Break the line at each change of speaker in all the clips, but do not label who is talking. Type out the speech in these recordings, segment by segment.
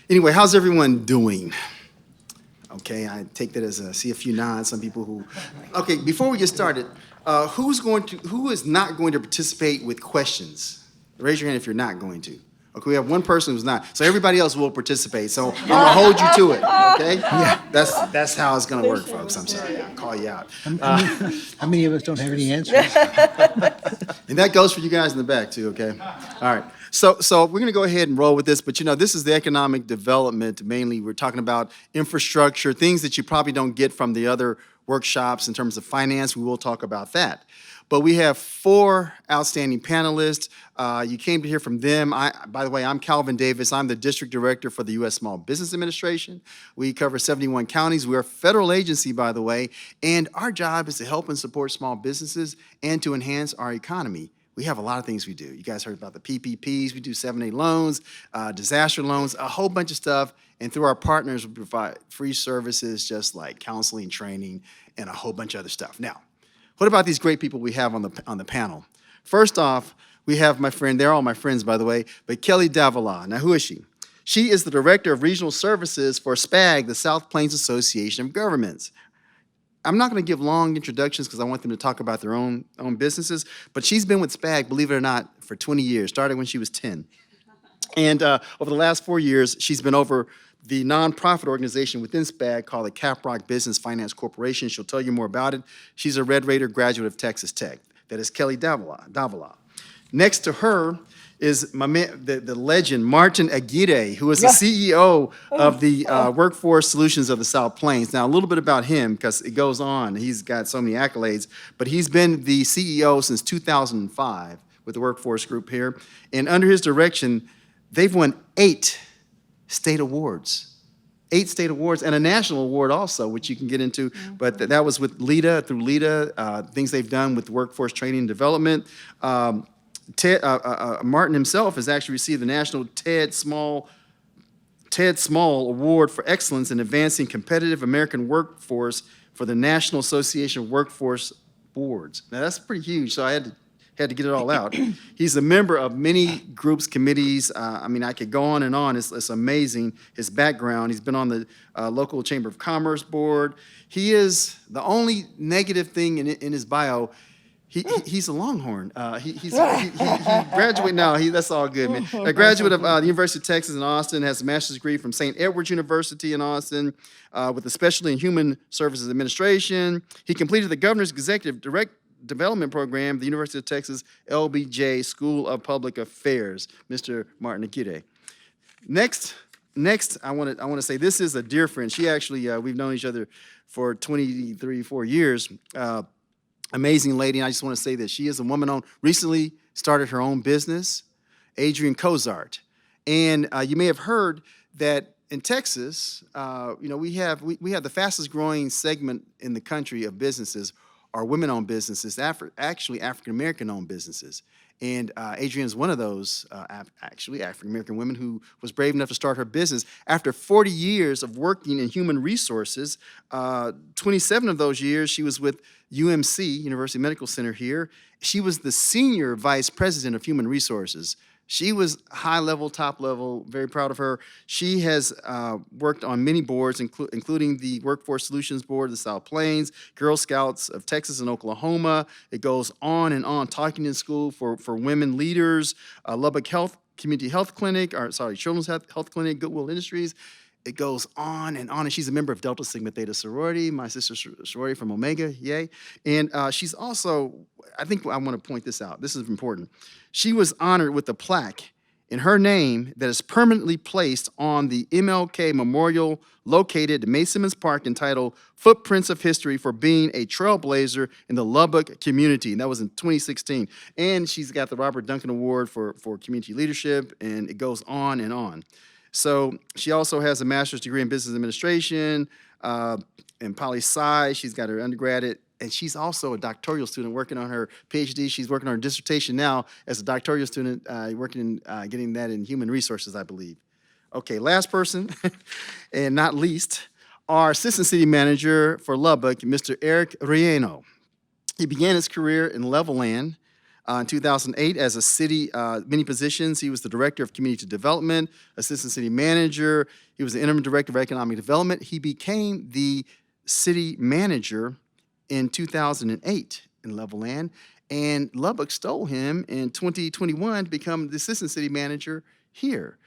Anyway, how's everyone doing? Okay, I take that as see a few nods. Some people who. Okay, before we get started, who is not going to participate with questions? Raise your hand if you're not going to. Okay, we have one person who's not. So everybody else will participate. So I'm gonna hold you to it. Okay? Yeah. That's how it's gonna work, folks. I'm sorry. I'll call you out.
How many of us don't have any answers?
And that goes for you guys in the back too, okay? All right. So we're gonna go ahead and roll with this, but this is the economic development mainly. We're talking about infrastructure, things that you probably don't get from the other workshops in terms of finance. We will talk about that. But we have 4 outstanding panelists. You came to hear from them. By the way, I'm Calvin Davis. I'm the District Director for the U.S. Small Business Administration. We cover 71 counties. We're a federal agency, by the way, and our job is to help and support small businesses and to enhance our economy. We have a lot of things we do. You guys heard about the PPPs. We do 7(a) loans, disaster loans, a whole bunch of stuff. And through our partners, we provide free services just like counseling, training, and a whole bunch of other stuff. Now, what about these great people we have on the panel? First off, we have my friend, they're all my friends, by the way, but Kelly Davila. Now, who is she? She is the Director of Regional Services for SPAG, the South Plains Association of Governments. I'm not going to give long introductions because I want them to talk about their own businesses, but she's been with SPAG, believe it or not, for 20 years, started when she was 10. And over the last 4 years, she's been over the nonprofit organization within SPAG called the Caprock Business Finance Corporation. She'll tell you more about it. She's a Red Raider graduate of Texas Tech. That is Kelly Davila. Next to her is my man, the legend, Martin Aguirre, who is the CEO of the Workforce Solutions of the South Plains. Now, a little bit about him, because it goes on. He's got so many accolades, but he's been the CEO since 2005 with the Workforce Group here. And under his direction, they've won 8 state awards. 8 state awards and a national award also, which you can get into. But that was with LEDA, through LEDA, things they've done with workforce training and development. Martin himself has actually received the National Ted Small Award for Excellence in Advancing Competitive American Workforce for the National Association of Workforce Boards. Now, that's pretty huge, so I had to get it all out. He's a member of many groups, committees. I could go on and on. It's amazing, his background. He's been on the local Chamber of Commerce board. He is the only negative thing in his bio. He's a Longhorn. He graduated now. That's all good, man. A graduate of the University of Texas in Austin, has a master's degree from St. Edward's University in Austin with a specialty in Human Services Administration. He completed the Governor's Executive Development Program, the University of Texas LBJ School of Public Affairs, Mr. Martin Aguirre. Next, I want to say this is a dear friend. She actually, we've known each other for 4 years. Amazing lady, and I just want to say that she is a woman-owned, recently started her own business, Adrian Cozart. And you may have heard that in Texas, we have the fastest growing segment in the country of businesses are women-owned businesses, actually African-American-owned businesses. And Adrienne is one of those, actually, African-American women who was brave enough to start her business. After 40 years of working in human resources, 27 of those years she was with UMC, University Medical Center here. She was the senior vice president of human resources. She was high level, top level, very proud of her. She has worked on many boards, including the Workforce Solutions Board of the South Plains, Girl Scouts of Texas and Oklahoma. It goes on and on, talking in school for women leaders, Lubbock Community Health Clinic, Children's Health Clinic, Goodwill Industries. It goes on, and she's a member of Delta Sigma Theta sorority, my sister's sorority from Omega, yay. And she's also, I think I want to point this out. This is important. She was honored with a plaque in her name that is permanently placed on the MLK Memorial located in May Simmons Park entitled Footprints of History for being a trailblazer in the Lubbock community. And that was in 2016. And she's got the Robert Duncan Award for community leadership, and it goes on and on. So she also has a master's degree in business administration and poli-sci. She's got her undergraduate, and she's also a doctoral student working on her PhD. She's working on her dissertation now as a doctoral student, working in getting that in human resources, I believe. Okay, last person, and not least, our assistant city manager for Lubbock, Mr. Eric Riano. He began his career in Levelland In 2008, as a city, many positions. He was the director of community development, assistant city manager. He was the interim director of economic development. He became the city manager in 2008 in Levelland, and Lubbock stole him in 2021 to become the assistant city manager here.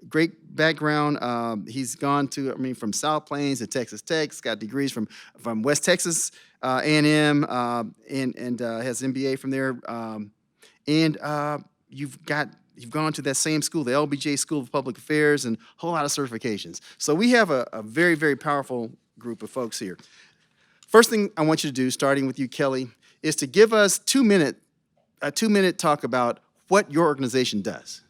Great background. He's gone to, from South Plains to Texas Tech. He's got degrees from West Texas A&M, and has MBA from there. You've gone to that same school, the LBJ School of Public Affairs, and a whole lot of certifications. So we have a very, very powerful group of folks here. First thing I want you to do, starting with you, Kelly, is to give us a 2-minute talk about what your organization does.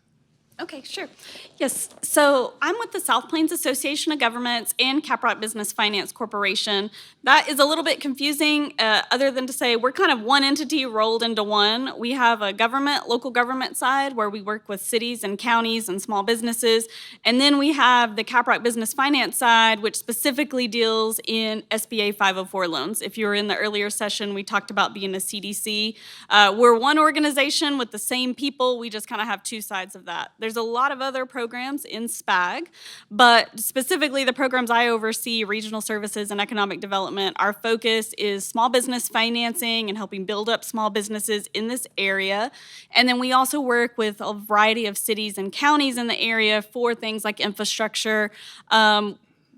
Okay, sure. Yes, so I'm with the South Plains Association of Governments and Caprock Business Finance Corporation. That is a little bit confusing, other than to say we're kind of one entity rolled into one. We have a local government side where we work with cities and counties and small businesses. And then we have the Caprock Business Finance side, which specifically deals in SBA 504 loans. If you were in the earlier session, we talked about being a CDC. We're one organization with the same people. We just kind of have two sides of that. There's a lot of other programs in SPAG, but specifically the programs I oversee, regional services and economic development, our focus is small business financing and helping build up small businesses in this area. And then we also work with a variety of cities and counties in the area for things like infrastructure,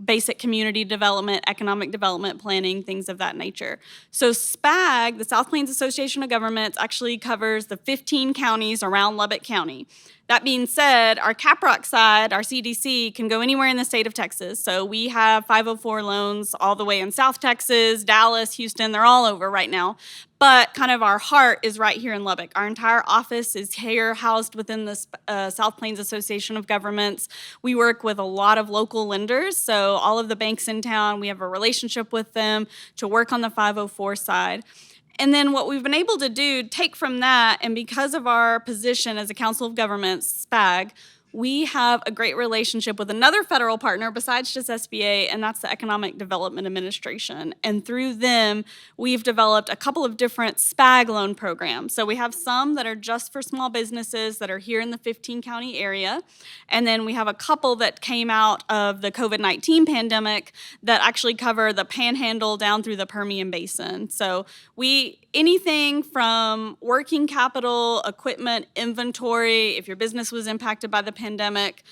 basic community development, economic development planning, things of that nature. So SPAG, the South Plains Association of Governments, actually covers the 15 counties around Lubbock County. That being said, our Caprock side, our CDC, can go anywhere in the state of Texas. So we have 504 loans all the way in South Texas, Dallas, Houston, they're all over right now. But kind of our heart is right here in Lubbock. Our entire office is here, housed within the South Plains Association of Governments. We work with a lot of local lenders, so all of the banks in town, we have a relationship with them to work on the 504 side. And then what we've been able to do, take from that, and because of our position as a Council of Governments, SPAG, we have a great relationship with another federal partner besides just SBA, and that's the Economic Development Administration. And through them, we've developed a couple of different SPAG loan programs. So we have some that are just for small businesses that are here in the 15-county area. And then we have a couple that came out of the COVID-19 pandemic that actually cover the Panhandle down through the Permian Basin. So anything from working capital, equipment, inventory, if your business was impacted by the pandemic,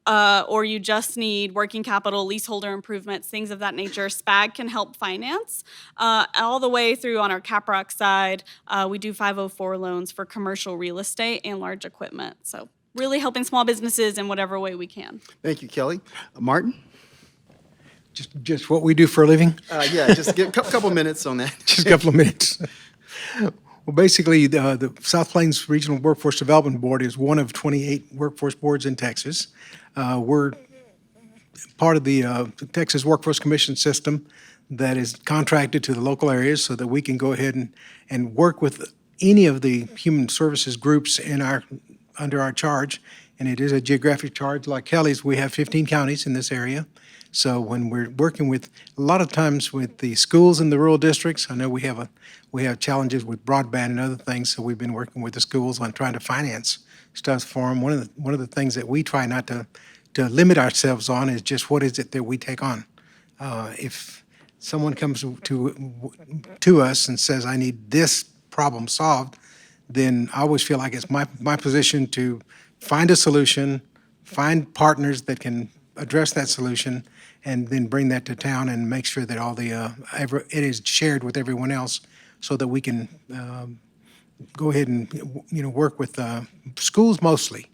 or you just need working capital, leaseholder improvements, things of that nature, SPAG can help finance. All the way through on our Caprock side, we do 504 loans for commercial real estate and large equipment. So really helping small businesses in whatever way we can.
Thank you, Kelly. Martin?
Just what we do for a living?
Yeah, just get a couple minutes on that.
Just a couple of minutes. Well, basically, the South Plains Regional Workforce Development Board is one of 28 workforce boards in Texas. We're part of the Texas Workforce Commission system that is contracted to the local areas so that we can go ahead and work with any of the human services groups under our charge. And it is a geographic charge. Like Kelly's, we have 15 counties in this area. So when we're working with, a lot of times with the schools in the rural districts, I know we have challenges with broadband and other things, so we've been working with the schools on trying to finance stuff for them. One of the things that we try not to limit ourselves on is just what is it that we take on. If someone comes to us and says, I need this problem solved, then I always feel like it's my position to find a solution, find partners that can address that solution, and then bring that to town and make sure that all it is shared with everyone else, so that we can go ahead and work with schools mostly.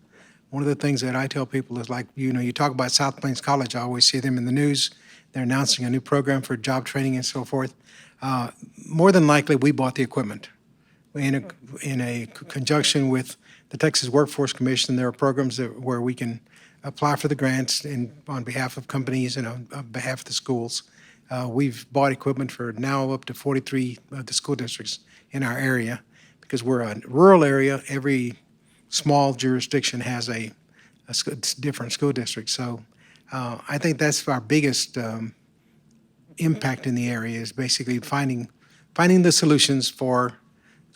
One of the things that I tell people is, like, you talk about South Plains College. I always see them in the news. They're announcing a new program for job training and so forth. More than likely, we bought the equipment. In a conjunction with the Texas Workforce Commission, there are programs where we can apply for the grants on behalf of companies and on behalf of the schools. We've bought equipment for now up to 43 of the school districts in our area, because we're a rural area. Every small jurisdiction has a different school district. So I think that's our biggest impact in the area, is basically finding the solutions for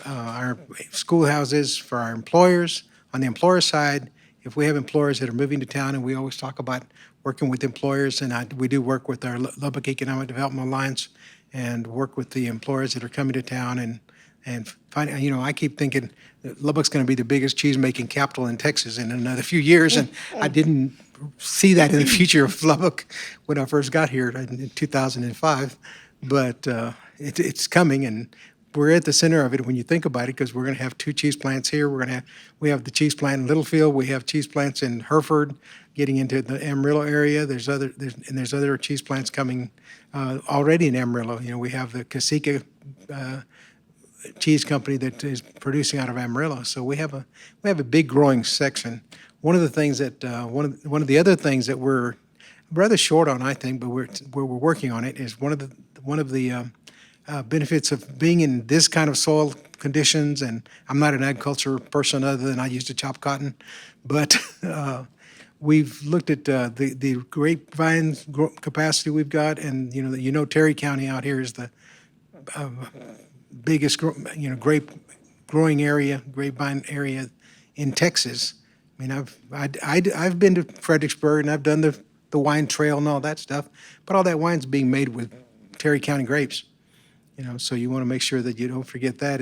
our schoolhouses for our employers. On the employer side, if we have employers that are moving to town, and we always talk about working with employers, and we do work with our Lubbock Economic Development Alliance and work with the employers that are coming to town and find, I keep thinking that Lubbock's going to be the biggest cheese-making capital in Texas in another few years, and I didn't see that in the future of Lubbock when I first got here in 2005, but it's coming, and we're at the center of it when you think about it, because we're going to have 2 cheese plants here. We have the cheese plant in Littlefield. We have cheese plants in Hereford, getting into the Amarillo area. There's other cheese plants coming already in Amarillo. We have the Casica cheese company that is producing out of Amarillo. So we have a big growing section. One of the things that one of the other things that we're rather short on, I think, but we're working on it, is one of the benefits of being in this kind of soil conditions. And I'm not an agriculture person other than I used to chop cotton, but we've looked at the grapevine capacity we've got, and Terry County out here is the biggest grape growing area, grapevine area in Texas. I mean, I've been to Fredericksburg, and I've done the wine trail and all that stuff, but all that wine's being made with Terry County grapes. So you want to make sure that you don't forget that,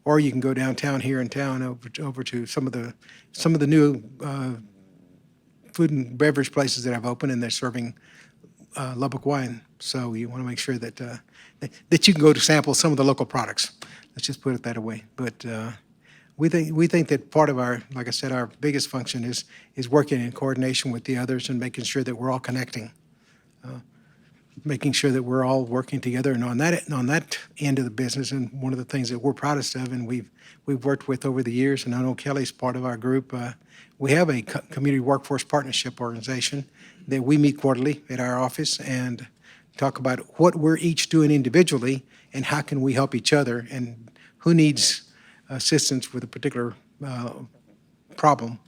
or you can go downtown here in town over to some of the new food and beverage places that have opened, and they're serving Lubbock wine. So you want to make sure that you can go to sample some of the local products. Let's just put it that way. But we think that part of our, like I said, our biggest function is working in coordination with the others and making sure that we're all connecting. Making sure that we're all working together, and on that end of the business, and one of the things that we're proudest of, and we've worked with over the years, and I know Kelly's part of our group. We have a community workforce partnership organization that we meet quarterly at our office and talk about what we're each doing individually and how can we help each other, and who needs assistance with a particular problem,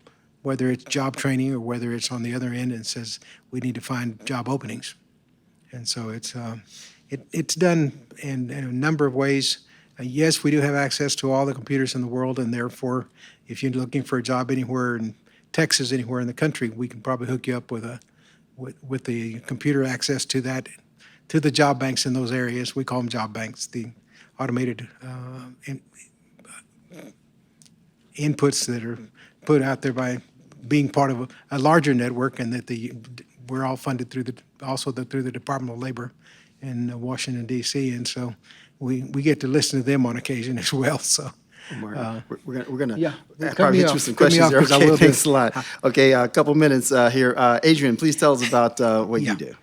whether it's job training or whether it's on the other end and says we need to find job openings. And so it's done in a number of ways. Yes, we do have access to all the computers in the world, and therefore, if you're looking for a job anywhere in Texas, anywhere in the country, we can probably hook you up with the computer access to that, to the job banks in those areas. We call them job banks, the automated inputs that are put out there by being part of a larger network, and that we're all funded through the Department of Labor in Washington, D.C., and so we get to listen to them on occasion as well. So
Martin, we're gonna
yeah,
probably hit you with some questions there. Okay, thanks a lot. Okay, a couple minutes here. Adrian, please tell us about what you do.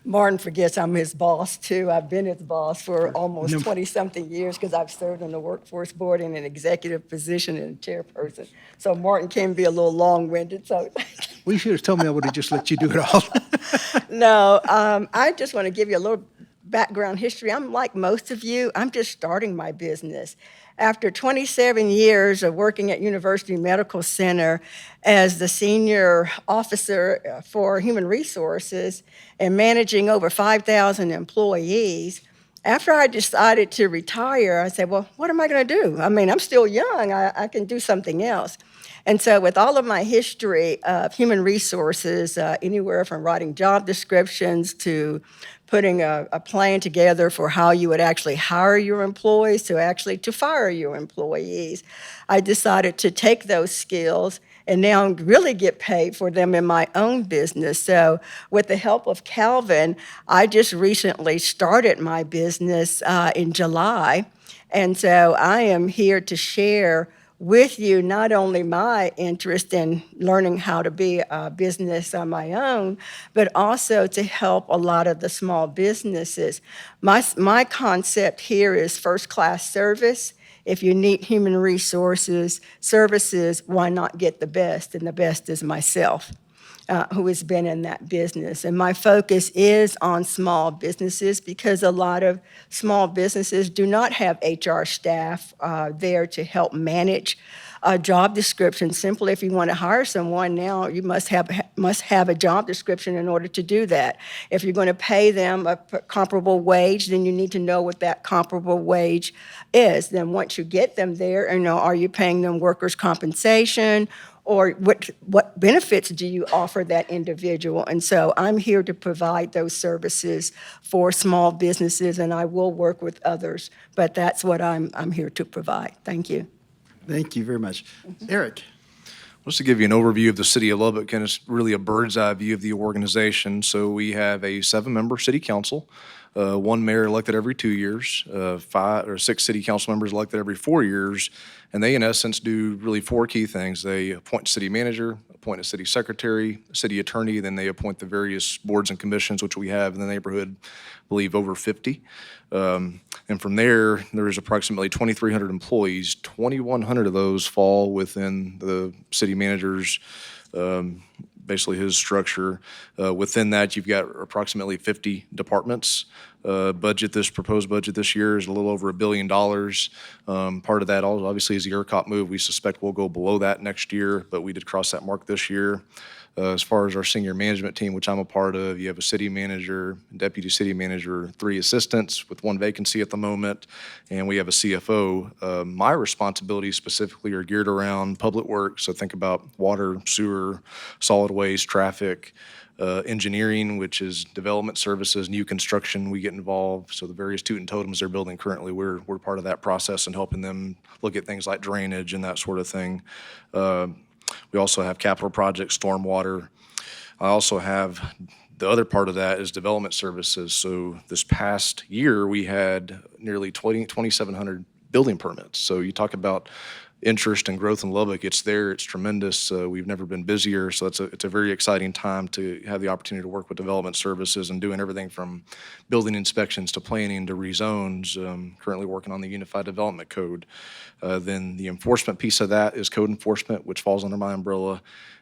Martin forgets I'm his boss, too. I've been his boss for almost 20-something years because I've served on the workforce board in an executive position and chairperson. So Martin can be a little long-winded, so.
We should have told me. I would have just let you do it all.
No, I just want to give you a little background history. I'm like most of you. I'm just starting my business. After 27 years of working at University Medical Center as the senior officer for human resources and managing over 5,000 employees, after I decided to retire, I said, well, what am I going to do? I mean, I'm still young. I can do something else. And so with all of my history of human resources, anywhere from writing job descriptions to putting a plan together for how you would actually hire your employees to fire your employees, I decided to take those skills and now really get paid for them in my own business. So with the help of Calvin, I just recently started my business in July. And so I am here to share with you not only my interest in learning how to be a business on my own, but also to help a lot of the small businesses. My concept here is first-class service. If you need human resources, services, why not get the best? And the best is myself. who has been in that business. And my focus is on small businesses because a lot of small businesses do not have HR staff there to help manage a job description. Simply, if you want to hire someone now, you must have a job description in order to do that. If you're going to pay them a comparable wage, then you need to know what that comparable wage is. Then once you get them there, are you paying them workers' compensation? Or what benefits do you offer that individual? And so I'm here to provide those services for small businesses, and I will work with others, but that's what I'm here to provide. Thank you.
Thank you very much. Eric?
Just to give you an overview of the city of Lubbock, and it's really a bird's eye view of the organization. So we have a 7-member city council, 1 mayor elected every 2 years, 5 or 6 city council members elected every 4 years, and they in essence do really 4 key things. They appoint a city manager, appoint a city secretary, a city attorney, then they appoint the various boards and commissions, which we have in the neighborhood, I believe over 50. And from there is approximately 2,300 employees. 2,100 of those fall within the city manager's, basically his structure. Within that, you've got approximately 50 departments. Proposed budget this year is a little over $1 billion. Part of that obviously is the ERCOT move. We suspect we'll go below that next year, but we did cross that mark this year. As far as our senior management team, which I'm a part of, you have a city manager, deputy city manager, 3 assistants with 1 vacancy at the moment, and we have a CFO. My responsibilities specifically are geared around public works, so think about water, sewer, solid waste, traffic, engineering, which is development services, new construction, we get involved. So the various toot and totems they're building currently, we're part of that process and helping them look at things like drainage and that sort of thing. We also have capital projects, stormwater. I also have the other part of that is development services. So this past year, we had nearly 2,700 building permits. So you talk about interest and growth in Lubbock, it's there, it's tremendous. We've never been busier, so it's a very exciting time to have the opportunity to work with development services and doing everything from building inspections to planning to rezones. Currently working on the Unified Development Code. Then the enforcement piece of that is code enforcement, which falls under my umbrella.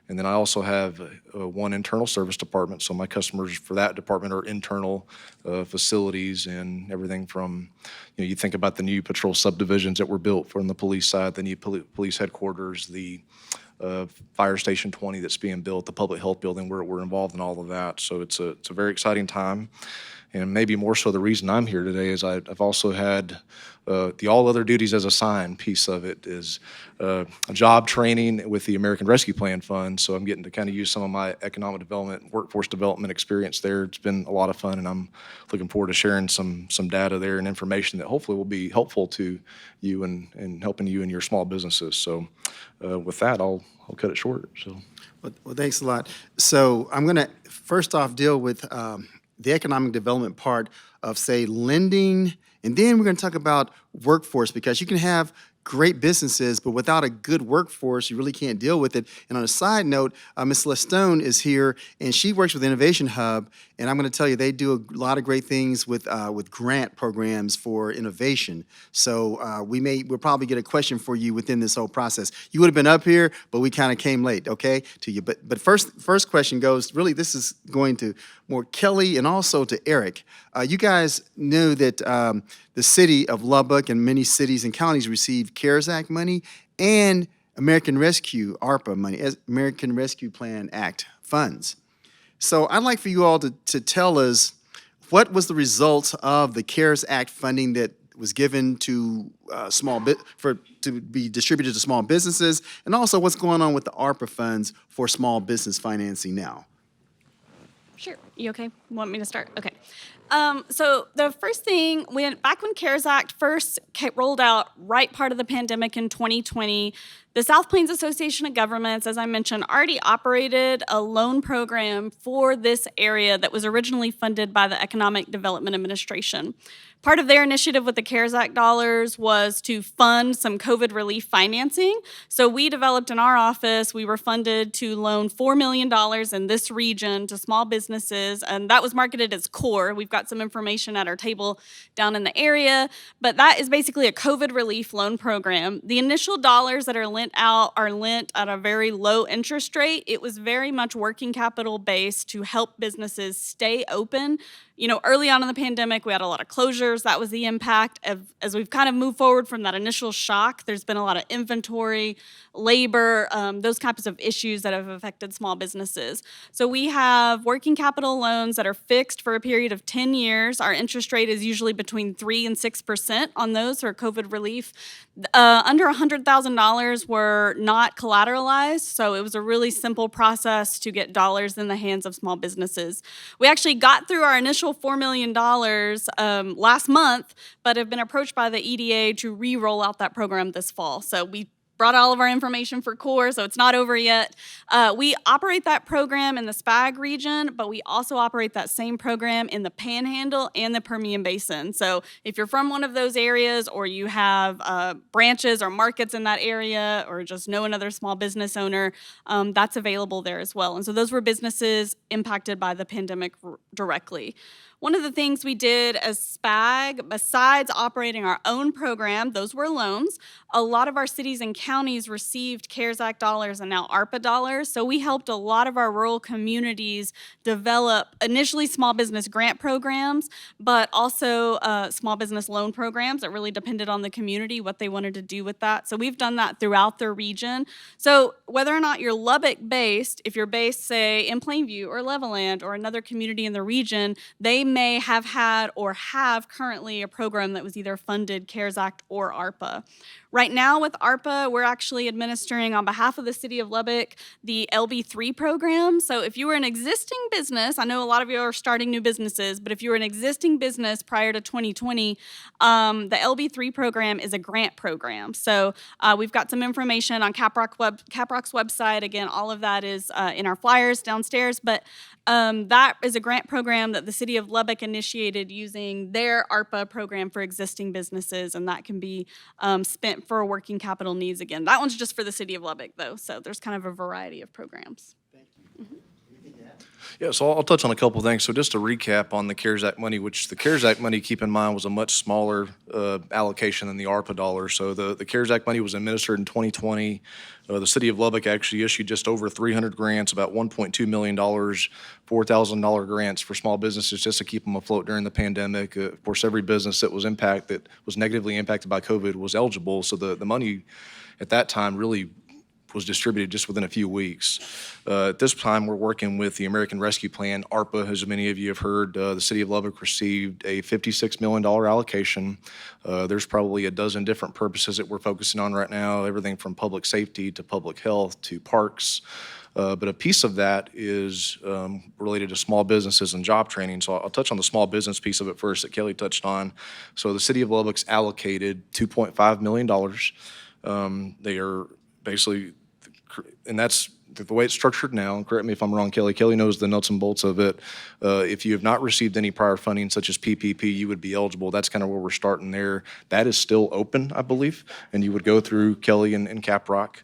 And then I also have 1 internal service department, so my customers for that department are internal facilities and everything from, you think about the new patrol subdivisions that were built from the police side, the new police headquarters, the Fire Station 20 that's being built, the public health building, we're involved in all of that. So it's a very exciting time. And maybe more so the reason I'm here today is I've also had the all other duties as assigned piece of it is job training with the American Rescue Plan Fund. So I'm getting to kind of use some of my economic development, workforce development experience there. It's been a lot of fun, and I'm looking forward to sharing some data there and information that hopefully will be helpful to you and helping you in your small businesses. So with that, I'll cut it short. So.
Well, thanks a lot. So I'm going to first off deal with the economic development part of, say, lending, and then we're going to talk about workforce, because you can have great businesses, but without a good workforce, you really can't deal with it. And on a side note, Ms. Lestone is here, and she works with Innovation Hub, and I'm going to tell you, they do a lot of great things with grant programs for innovation. So we'll probably get a question for you within this whole process. You would have been up here, but we kind of came late, okay, to you. But first question goes, really, this is going to more Kelly and also to Eric. You guys knew that the city of Lubbock and many cities and counties receive CARES Act money and American Rescue, ARPA money, American Rescue Plan Act funds. So I'd like for you all to tell us what was the result of the CARES Act funding that was given to to be distributed to small businesses, and also what's going on with the ARPA funds for small business financing now.
Sure. You okay? Want me to start? Okay. So the first thing, back when CARES Act first rolled out, right part of the pandemic in 2020, the South Plains Association of Governments, as I mentioned, already operated a loan program for this area that was originally funded by the Economic Development Administration. Part of their initiative with the CARES Act dollars was to fund some COVID relief financing. So we developed in our office, we were funded to loan $4 million in this region to small businesses businesses, and that was marketed as CORE. We've got some information at our table down in the area, but that is basically a COVID relief loan program. The initial dollars that are lent out are lent at a very low interest rate. It was very much working capital based to help businesses stay open. You know, early on in the pandemic, we had a lot of closures. That was the impact. As we've kind of moved forward from that initial shock, there's been a lot of inventory, labor, those types of issues that have affected small businesses. So we have working capital loans that are fixed for a period of 10 years. Our interest rate is usually between 3 and 6% on those for COVID relief. Under $100,000 were not collateralized, so it was a really simple process to get dollars in the hands of small businesses. We actually got through our initial $4 million last month, but have been approached by the EDA to re-roll out that program this fall. So we brought all of our information for CORE, so it's not over yet. We operate that program in the SPAG region, but we also operate that same program in the Panhandle and the Permian Basin. So if you're from one of those areas, or you have branches or markets in that area, or just know another small business owner, that's available there as well. And so those were businesses impacted by the pandemic directly. One of the things we did as SPAG, besides operating our own program, those were loans. A lot of our cities and counties received CARES Act dollars and now ARPA dollars. So we helped a lot of our rural communities develop initially small business grant programs, but also small business loan programs that really depended on the community, what they wanted to do with that. So we've done that throughout the region. So whether or not you're Lubbock based, if you're based, say, in Plainview or Levelland or another community in the region, they may have had or have currently a program that was either funded CARES Act or ARPA. Right now with ARPA, we're actually administering on behalf of the city of Lubbock the Lb3 program. So if you were an existing business, I know a lot of you are starting new businesses, but if you were an existing business prior to 2020, the Lb3 program is a grant program. So we've got some information on Caprock's website. Again, all of that is in our flyers downstairs, but that is a grant program that the city of Lubbock initiated using their ARPA program for existing businesses, and that can be spent for working capital needs again. That one's just for the city of Lubbock, though, so there's kind of a variety of programs.
Yeah, so I'll touch on a couple of things. So just to recap on the CARES Act money, which the CARES Act money, keep in mind, was a much smaller allocation than the ARPA dollars. So the CARES Act money was administered in 2020. The city of Lubbock actually issued just over 300 grants, about $1.2 million, $4,000 grants for small businesses just to keep them afloat during the pandemic. Of course, every business that was negatively impacted by COVID was eligible. So the money at that time really was distributed just within a few weeks. At this time, we're working with the American Rescue Plan, ARPA, as many of you have heard. The city of Lubbock received a $56 million allocation. There's probably a dozen different purposes that we're focusing on right now, everything from public safety to public health to parks. But a piece of that is related to small businesses and job training. So I'll touch on the small business piece of it first that Kelly touched on. So the city of Lubbock's allocated $2.5 million. They are basically, and that's the way it's structured now, and correct me if I'm wrong, Kelly. Kelly knows the nuts and bolts of it. If you have not received any prior funding, such as PPP, you would be eligible. That's kind of where we're starting there. That is still open, I believe, and you would go through Kelly and Caprock.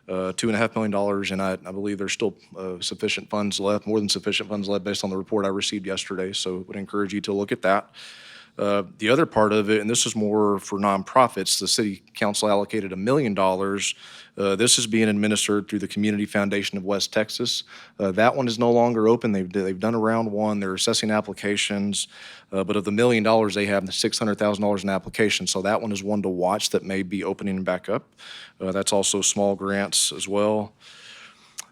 $2.5 million, and I believe there's still sufficient funds left, more than sufficient funds left based on the report I received yesterday, so I would encourage you to look at that. The other part of it, and this is more for nonprofits, the city council allocated $1 million. This is being administered through the Community Foundation of West Texas. That one is no longer open. They've done a round one. They're assessing applications, but of the $1 million, they have $600,000 in applications. So that one is one to watch that may be opening back up. That's also small grants as well.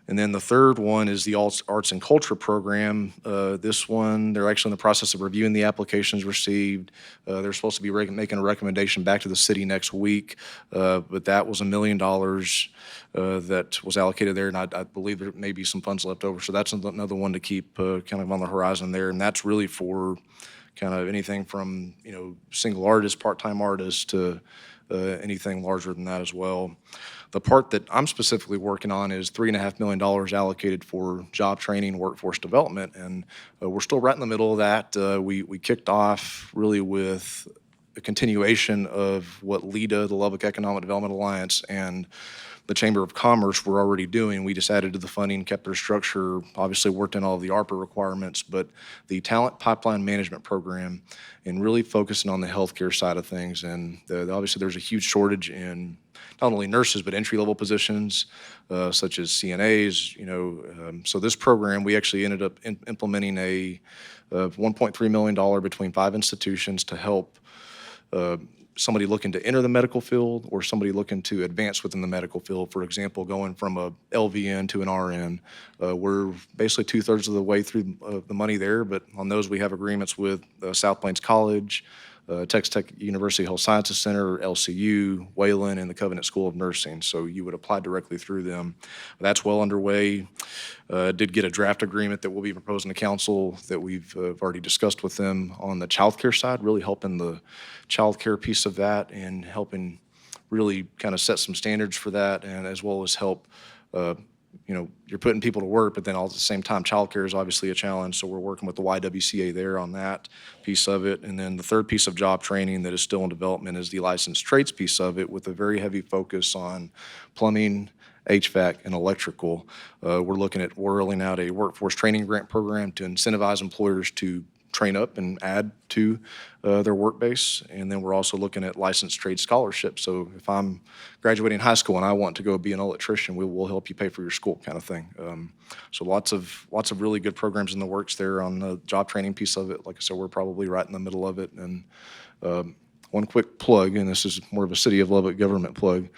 And then the third one is the Arts and Culture Program. This one, they're actually in the process of reviewing the applications received. They're supposed to be making a recommendation back to the city next week, but that was $1 million that was allocated there, and I believe there may be some funds left over. So that's another one to keep kind of on the horizon there, and that's really for kind of anything from, single artists, part-time artists, to anything larger than that as well. The part that I'm specifically working on is $3.5 million allocated for job training, workforce development, and we're still right in the middle of that. We kicked off really with a continuation of what LEDA, the Lubbock Economic Development Alliance, and the Chamber of Commerce were already doing. We just added to the funding, kept their structure, obviously worked in all of the ARPA requirements, but the Talent Pipeline Management Program and really focusing on the healthcare side of things. And obviously there's a huge shortage in not only nurses, but entry-level positions, such as CNAs, so this program, we actually ended up implementing a $1.3 million between 5 institutions to help somebody looking to enter the medical field or somebody looking to advance within the medical field. For example, going from a LVN to an RN. We're basically 2/3 of the way through the money there, but on those we have agreements with South Plains College, Texas Tech University Health Sciences Center, LCU, Wayland, and the Covenant School of Nursing. So you would apply directly through them. That's well underway. Did get a draft agreement that we'll be proposing to council that we've already discussed with them on the child care side, really helping the child care piece of that and helping really kind of set some standards for that, and as well as help you're putting people to work, but then all at the same time, childcare is obviously a challenge. So we're working with the YWCA there on that piece of it. And then the third piece of job training that is still in development is the licensed trades piece of it, with a very heavy focus on plumbing, HVAC, and electrical. We're rolling out a workforce training grant program to incentivize employers to train up and add to their work base. And then we're also looking at licensed trade scholarships. So if I'm graduating high school and I want to go be an electrician, we'll help you pay for your school, kind of thing. So lots of really good programs in the works there on the job training piece of it. Like I said, we're probably right in the middle of it. And one quick plug, and this is more of a City of Lubbock government plug,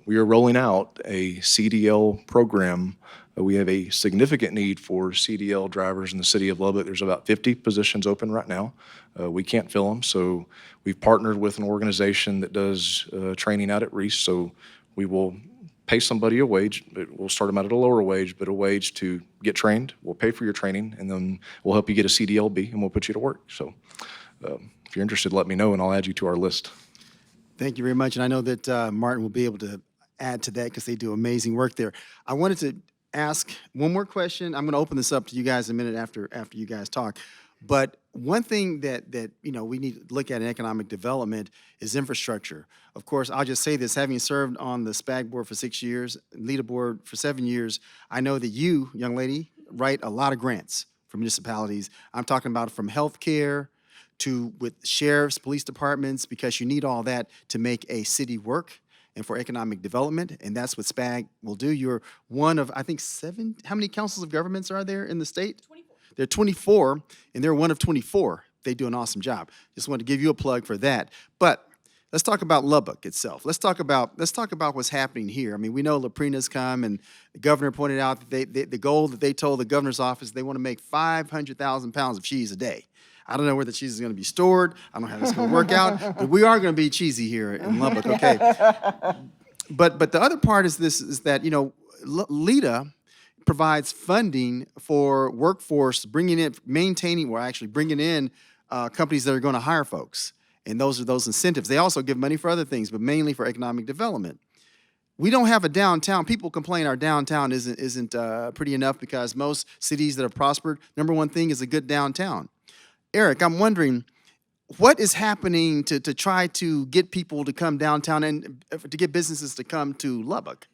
we are rolling out a Cdl program. We have a significant need for Cdl drivers in the City of Lubbock. There's about 50 positions open right now. We can't fill them, so we've partnered with an organization that does training out at Reese. So we will pay somebody a wage, but we'll start them out at a lower wage, but a wage to get trained. We'll pay for your training, and then we'll help you get a CDLB, and we'll put you to work. So if you're interested, let me know, and I'll add you to our list.
Thank you very much. And I know that Martin will be able to add to that because they do amazing work there. I wanted to ask one more question. I'm going to open this up to you guys in a minute after you guys talk. But one thing that we need to look at in economic development is infrastructure. Of course, I'll just say this, having served on the SPAG board for 6 years, leader board for 7 years, I know that you, young lady, write a lot of grants for municipalities. I'm talking about from healthcare to with sheriffs, police departments, because you need all that to make a city work and for economic development, and that's what SPAG will do. You're one of, I think, 7, how many councils of governments are there in the state? 24. There are 24, and they're one of 24. They do an awesome job. Just wanted to give you a plug for that. But let's talk about Lubbock itself. Let's talk about what's happening here. I mean, we know Laprina's come, and the governor pointed out that the goal that they told the governor's office, they want to make 500,000 pounds of cheese a day. I don't know where the cheese is going to be stored. I don't know how that's going to work out, but we are going to be cheesy here in Lubbock, okay? But the other part is that LEDA provides funding for workforce, bringing in companies that are going to hire folks, and those are those incentives. They also give money for other things, but mainly for economic development. We don't have a downtown. People complain our downtown isn't pretty enough because most cities that have prospered, number one thing is a good downtown. Eric, I'm wondering, what is happening to try to get people to come downtown and to get businesses to come to Lubbock?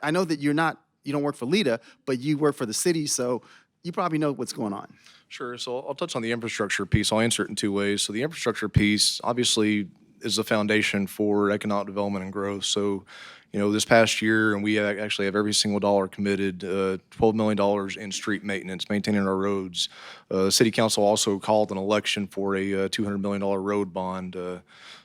I know that you don't work for LEDA, but you work for the city, so you probably know what's going on. Sure.
So I'll touch on the infrastructure piece. I'll answer it in 2 ways. So the infrastructure piece, obviously, is the foundation for economic development and growth. So, this past year, and we actually have every single dollar committed, $12 million in street maintenance, maintaining our roads. The city council also called an election for a $200 million road bond.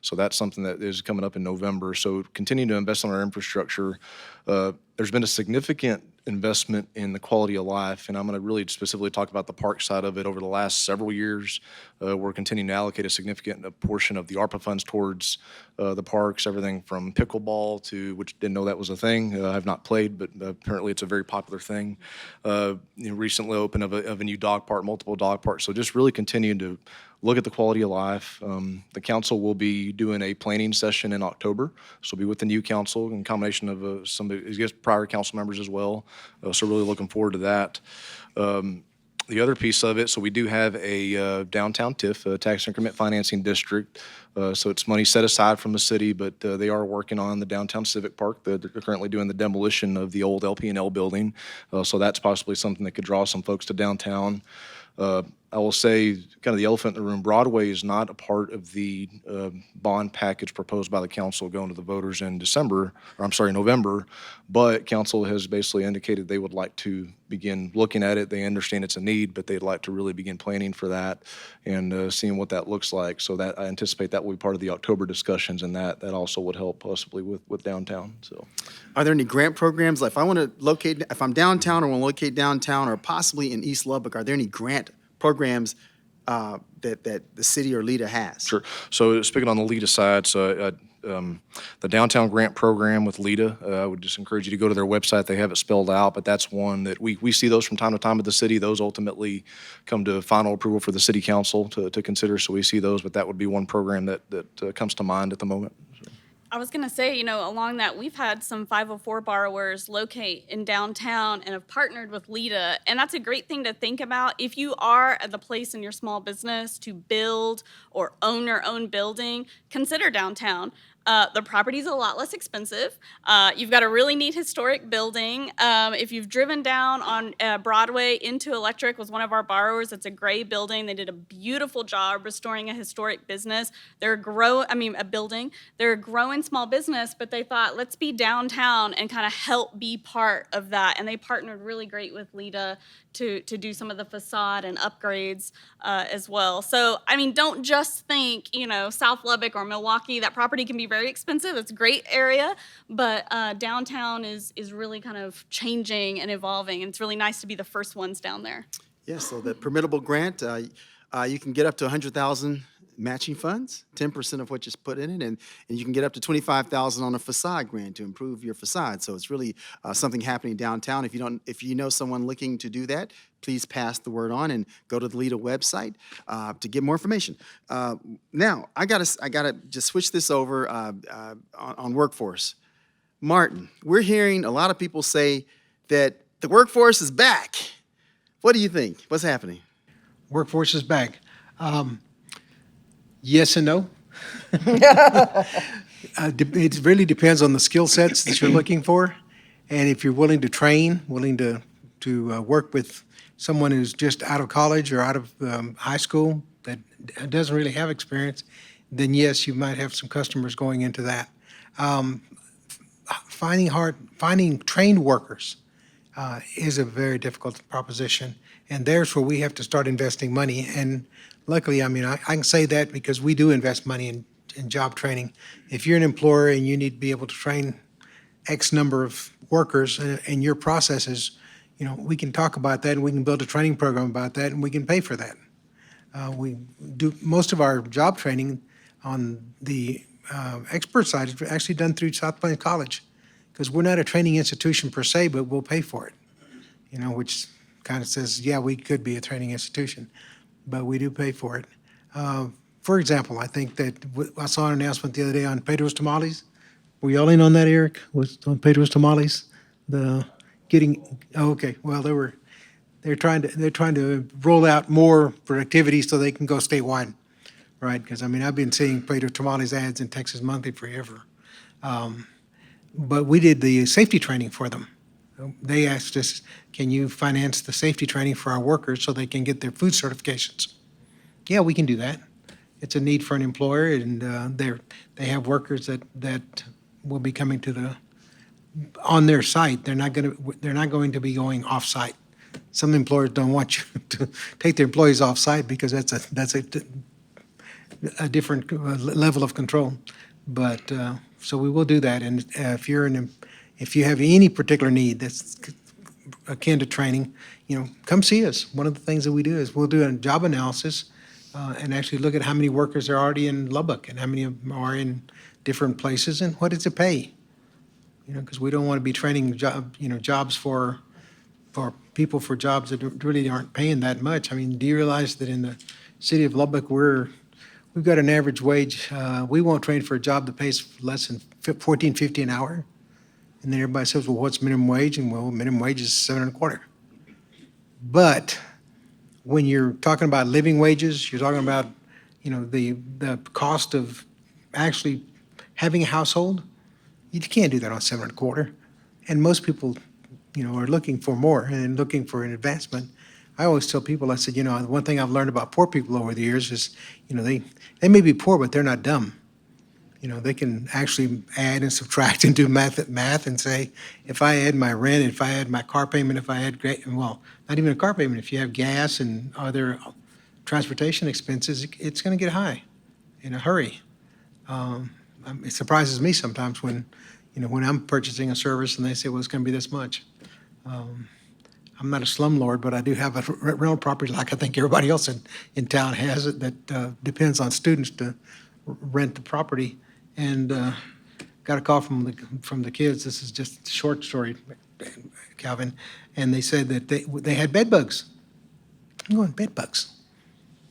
So that's something that is coming up in November. So continuing to invest in our infrastructure. There's been a significant investment in the quality of life, and I'm going to really specifically talk about the park side of it. Over the last several years, we're continuing to allocate a significant portion of the ARPA funds towards the parks, everything from pickleball to, which didn't know that was a thing. I've not played, but apparently it's a very popular thing. Recently opened of a new dog park, multiple dog parks. So just really continuing to look at the quality of life. The council will be doing a planning session in October. So we'll be with the new council in combination of some prior council members as well. So really looking forward to that. The other piece of it, so we do have a downtown TIF, tax increment financing district. So it's money set aside from the city, but they are working on the downtown civic park. They're currently doing the demolition of the old LP&L building. So that's possibly something that could draw some folks to downtown. I will say, kind of the elephant in the room, Broadway is not a part of the bond package proposed by the council going to the voters in November, but council has basically indicated they would like to begin looking at it. They understand it's a need, but they'd like to really begin planning for that and seeing what that looks like. So that I anticipate that will be part of the October discussions, and that also would help possibly with downtown. So,
Are there any grant programs? Like if I'm downtown or want to locate downtown or possibly in East Lubbock, are there any grant programs that the city or LEDA has?
Sure. So speaking on the LEDA side, so the downtown grant program with LEDA, I would just encourage you to go to their website. They have it spelled out, but that's one that we see those from time to time at the city. Those ultimately come to final approval for the city council to consider. So we see those, but that would be one program that comes to mind at the moment.
I was going to say, along that, we've had some 504 borrowers locate in downtown and have partnered with LEDA, and that's a great thing to think about. If you are at the place in your small business to build or own your own building, consider downtown. The property's a lot less expensive. You've got a really neat historic building. If you've driven down on Broadway into Electric was one of our borrowers. It's a gray building. They did a beautiful job restoring a historic business. They're a building. They're a growing small business, but they thought, let's be downtown and kind of help be part of that. And they partnered really great with LEDA to do some of the facade and upgrades as well. So, don't just think, South Lubbock or Milwaukee. That property can be very expensive. It's a great area, but downtown is really kind of changing and evolving, and it's really nice to be the first ones down there.
Yeah, so the permittable grant, you can get up to 100,000 matching funds, 10% of what you put in it, and you can get up to 25,000 on a facade grant to improve your facade. So it's really something happening downtown. If you know someone looking to do that, please pass the word on and go to the LEDA website to get more information. Now I gotta just switch this over on workforce. Martin, we're hearing a lot of people say that the workforce is back. What do you think? What's happening?
Workforce is back. Yes and no. It really depends on the skill sets that you're looking for, and if you're willing to train, willing to work with someone who's just out of college or out of high school that doesn't really have experience, then yes, you might have some customers going into that. Finding trained workers is a very difficult proposition, and there's where we have to start investing money. And luckily, I can say that because we do invest money in job training. If you're an employer and you need to be able to train X number of workers in your processes, we can talk about that, and we can build a training program about that, and we can pay for that. We do most of our job training on the expert side is actually done through South Plains College, because we're not a training institution per se, but we'll pay for it, which kind of says, yeah, we could be a training institution, but we do pay for it. For example, I think that I saw an announcement the other day on Pedro's Tamales. Were you all in on that, Eric? Was on Pedro's Tamales? Okay. Well, they're trying to roll out more productivity so they can go statewide, right? Because I've been seeing Pedro's Tamales ads in Texas Monthly forever. But we did the safety training for them. They asked us, can you finance the safety training for our workers so they can get their food certifications? Yeah, we can do that. It's a need for an employer, and they have workers that will be coming on their site. They're not going to be going off-site. Some employers don't want you to take their employees off-site because that's a different level of control. But so we will do that. And if you have any particular need that's akin to training, come see us. One of the things that we do is we'll do a job analysis and actually look at how many workers are already in Lubbock and how many of them are in different places and what does it pay. Because we don't want to be training jobs for people for jobs that really aren't paying that much. Do you realize that in the city of Lubbock, we've got an average wage. We won't train for a job that pays less than $14.50 an hour. And then everybody says, well, what's minimum wage? And well, minimum wage is $7.25. But when you're talking about living wages, you're talking about, the cost of actually having a household, you can't do that on 7.25. And most people, are looking for more and looking for an advancement. I always tell people, I said, the one thing I've learned about poor people over the years is, they may be poor, but they're not dumb. They can actually add and subtract and do math and say, if I add my rent, if I add my car payment, if I add, well, not even a car payment, if you have gas and other transportation expenses, it's going to get high in a hurry. It surprises me sometimes when I'm purchasing a service and they say, well, it's going to be this much. I'm not a slumlord, but I do have a rental property like I think everybody else in town has it that depends on students to rent the property. And got a call from the kids. This is just a short story, Calvin. And they said that they had bed bugs. I'm going, bed bugs.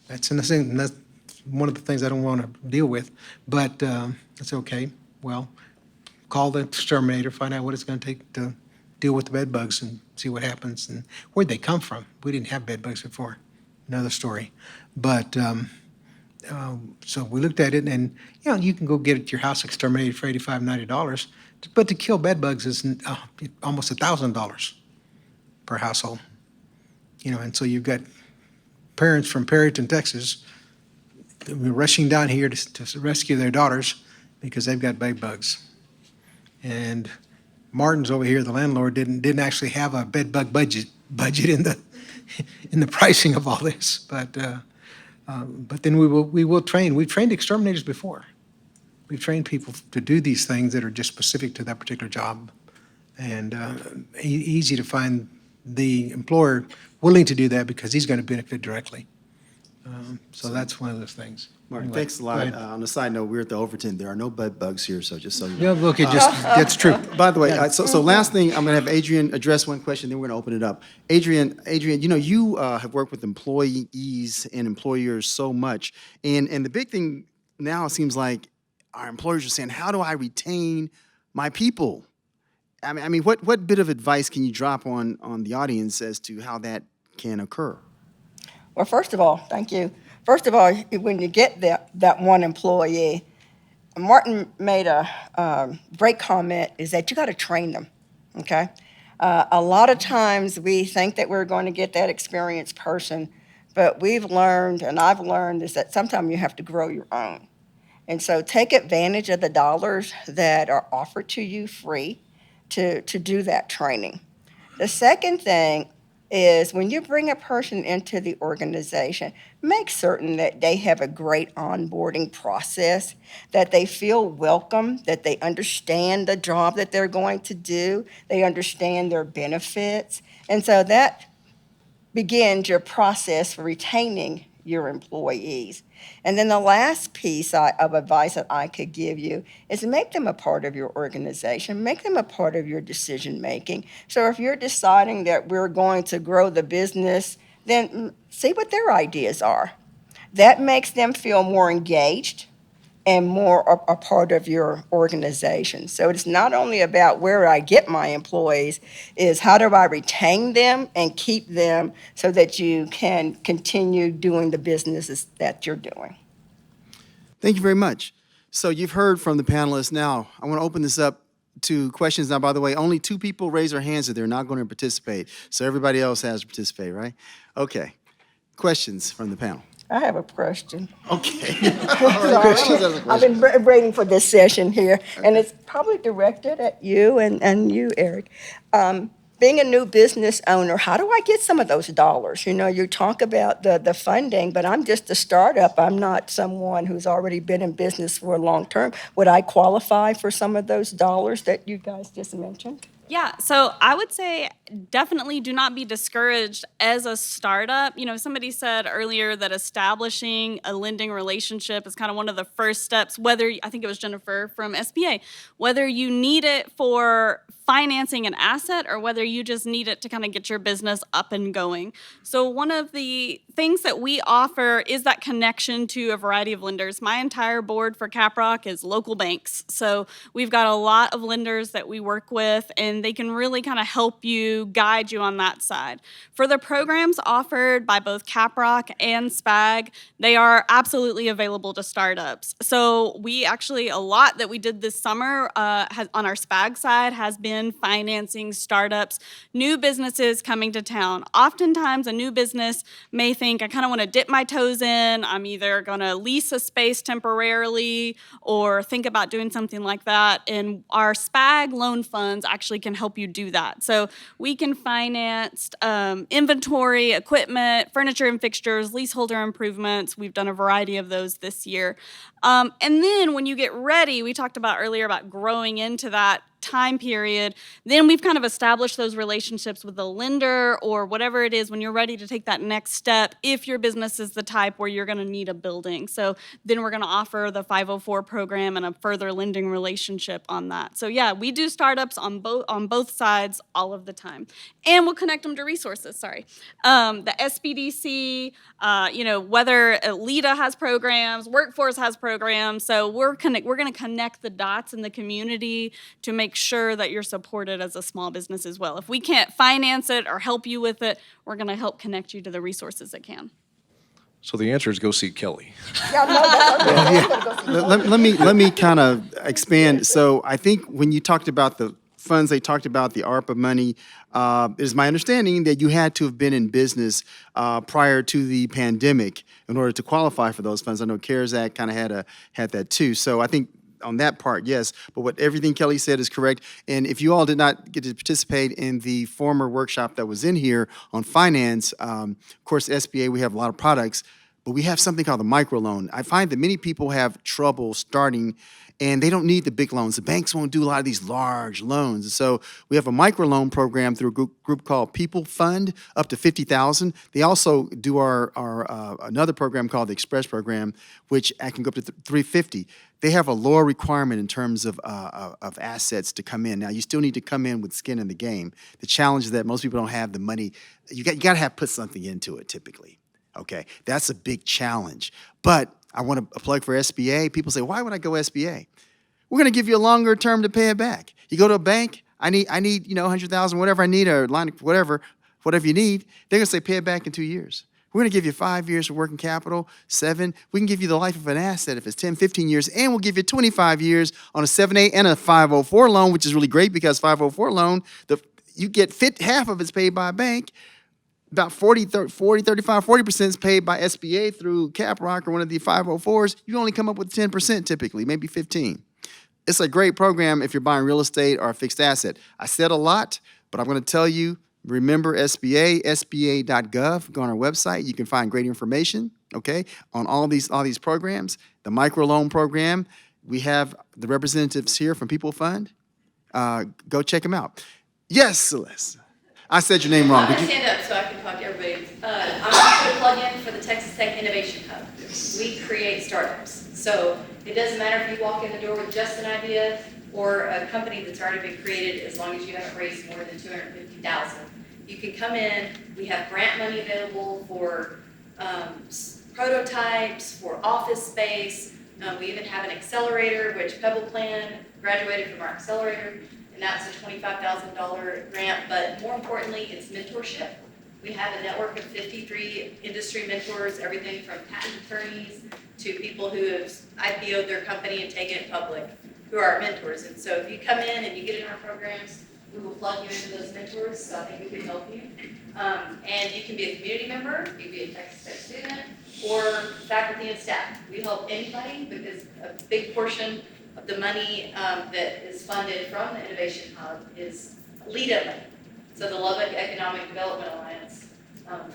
That's one of the things I don't want to deal with. But that's okay. Well, call the exterminator, find out what it's going to take to deal with the bed bugs and see what happens. And where'd they come from? We didn't have bed bugs before. Another story. But so we looked at it, and you can go get your house exterminated for $85, $90, but to kill bed bugs is almost $1,000 per household. And so you've got parents from Perryton, Texas, rushing down here to rescue their daughters because they've got bed bugs. And Martin's over here, the landlord, didn't actually have a bed bug budget in the pricing of all this, but then we will train. We've trained exterminators before. We've trained people to do these things that are just specific to that particular job, and easy to find the employer willing to do that because he's going to benefit directly. So that's one of those things.
Martin,
Anyway,
thanks a lot.
go ahead.
On a side note, we're at the Overton. There are no bed bugs here, so just so you
Yeah,
know.
look, that's true.
By the way, so last thing, I'm going to have Adrian address one question, then we're going to open it up. Adrian, you have worked with employees and employers so much, and the big thing now it seems like our employers are saying, how do I retain my people? I mean, what bit of advice can you drop on the audience as to how that can occur?
Well, first of all, thank you. First of all, when you get that one employee, Martin made a great comment, is that you got to train them, okay? A lot of times we think that we're going to get that experienced person, but we've learned, and I've learned, is that sometimes you have to grow your own. And so take advantage of the dollars that are offered to you free to do that training. The second thing is when you bring a person into the organization, make certain that they have a great onboarding process, that they feel welcome, that they understand the job that they're going to do, they understand their benefits. And so that begins your process for retaining your employees. And then the last piece of advice that I could give you is make them a part of your organization, make them a part of your decision making. So if you're deciding that we're going to grow the business, then see what their ideas are. That makes them feel more engaged and more a part of your organization. So it's not only about where I get my employees, is how do I retain them and keep them so that you can continue doing the businesses that you're doing.
Thank you very much. So you've heard from the panelists. Now, I want to open this up to questions. Now, by the way, only 2 people raise their hands that they're not going to participate. So everybody else has to participate, right? Okay. Questions from the panel.
I have a question.
Okay.
I've been waiting for this session here, and it's probably directed at you and you, Eric. Being a new business owner, how do I get some of those dollars? You talk about the funding, but I'm just a startup. I'm not someone who's already been in business for a long term. Would I qualify for some of those dollars that you guys just mentioned?
Yeah, so I would say definitely do not be discouraged as a startup. Somebody said earlier that establishing a lending relationship is kind of one of the first steps, I think it was Jennifer from SBA, whether you need it for financing an asset or whether you just need it to kind of get your business up and going. So one of the things that we offer is that connection to a variety of lenders. My entire board for Caprock is local banks. So we've got a lot of lenders that we work with, and they can really kind of help you to guide you on that side. For the programs offered by both CapRock and SPAG, they are absolutely available to startups. So we actually, a lot that we did this summer on our SPAG side has been financing startups, new businesses coming to town. Oftentimes a new business may think, I kind of want to dip my toes in, I'm either going to lease a space temporarily or think about doing something like that. And our SPAG loan funds actually can help you do that. So we can finance inventory, equipment, furniture and fixtures, leaseholder improvements. We've done a variety of those this year. And then when you get ready, we talked about earlier about growing into that time period, then we've kind of established those relationships with the lender or whatever it is when you're ready to take that next step if your business is the type where you're going to need a building. So then we're going to offer the 504 program and a further lending relationship on that. So yeah, we do startups on both sides all of the time. And we'll connect them to resources, the SBDC, whether LEDA has programs, Workforce has programs. So we're going to connect the dots in the community to make sure that you're supported as a small business as well. If we can't finance it or help you with it, we're going to help connect you to the resources that can.
So the answer is go see Kelly.
Yeah, no, that's okay.
Let me kind of expand. So I think when you talked about the funds, they talked about the ARPA money. It is my understanding that you had to have been in business prior to the pandemic in order to qualify for those funds. I know CARES Act kind of had that too. So I think on that part, yes. But what everything Kelly said is correct. And if you all did not get to participate in the former workshop that was in here on finance, of course, SBA, we have a lot of products, but we have something called the microloan. I find that many people have trouble starting and they don't need the big loans. The banks won't do a lot of these large loans. So we have a microloan program through a group called People Fund, up to $50,000. They also do our another program called the Express Program, which I can go up to $350,000. They have a lower requirement in terms of assets to come in. Now, you still need to come in with skin in the game. The challenge is that most people don't have the money. You got to have put something into it typically. Okay, that's a big challenge. But I want to plug for SBA. People say, why would I go SBA? We're going to give you a longer term to pay it back. You go to a bank, I need, 100,000, whatever I need, or line, whatever you need. They're going to say, pay it back in 2 years. We're going to give you 5 years of working capital, 7. We can give you the life of an asset if it's 10, 15 years, and we'll give you 25 years on a 7A and a 504 loan, which is really great because 504 loan, you get half of it's paid by a bank. About 40% is paid by SBA through CapRock or one of the 504s. You only come up with 10% typically, maybe 15. It's a great program if you're buying real estate or a fixed asset. I said a lot, but I'm going to tell you, remember SBA, sba.gov. Go on our website. You can find great information, okay, on all these programs. The microloan program, we have the representatives here from People Fund. Go check them out. Yes, Celeste. I said your name wrong.
I'm going to stand up so I can talk to everybody. I'm going to put a plug in for the Texas Tech Innovation Hub. We create startups. So it doesn't matter if you walk in the door with just an idea or a company that's already been created, as long as you haven't raised more than $250,000. You can come in. We have grant money available for prototypes, for office space. We even have an accelerator, which Pebble Plan graduated from our accelerator. And that's a $25,000 grant, but more importantly, it's mentorship. We have a network of 53 industry mentors, everything from patent attorneys to people who have IPO'd their company and taken it public, who are our mentors. And so if you come in and you get in our programs, we will plug you into those mentors, so I think we can help you. And you can be a community member, you can be a Texas Tech student, or faculty and staff. We help anybody because a big portion of the money that is funded from the Innovation Hub is LEDA money. So the Lubbock Economic Development Alliance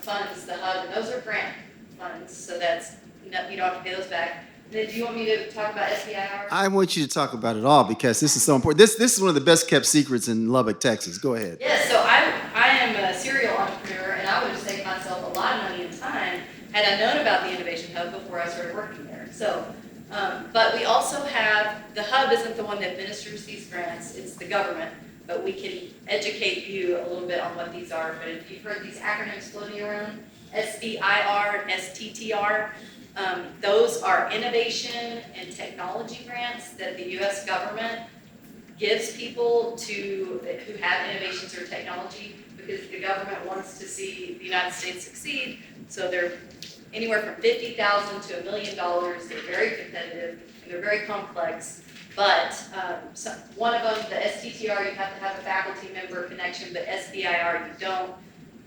funds the hub, and those are grant funds, so that's, you don't have to pay those back. And then do you want me to talk about SBIR?
I want you to talk about it all because this is so important. This is one of the best kept secrets in Lubbock, Texas. Go ahead.
Yeah, so I am a serial entrepreneur, and I would have saved myself a lot of money and time had I known about the Innovation Hub before I started working there. So. But we also have, the hub isn't the one that administers these grants, it's the government, but we can educate you a little bit on what these are. But if you've heard these acronyms floating around, SBIR, STTR, those are innovation and technology grants that the U.S. government gives people who have innovations or technology, because the government wants to see the United States succeed. So they're anywhere from $50,000 to $1 million. They're very competitive and they're very complex. But one of them, the STTR, you have to have a faculty member connection, but SBIR, you don't.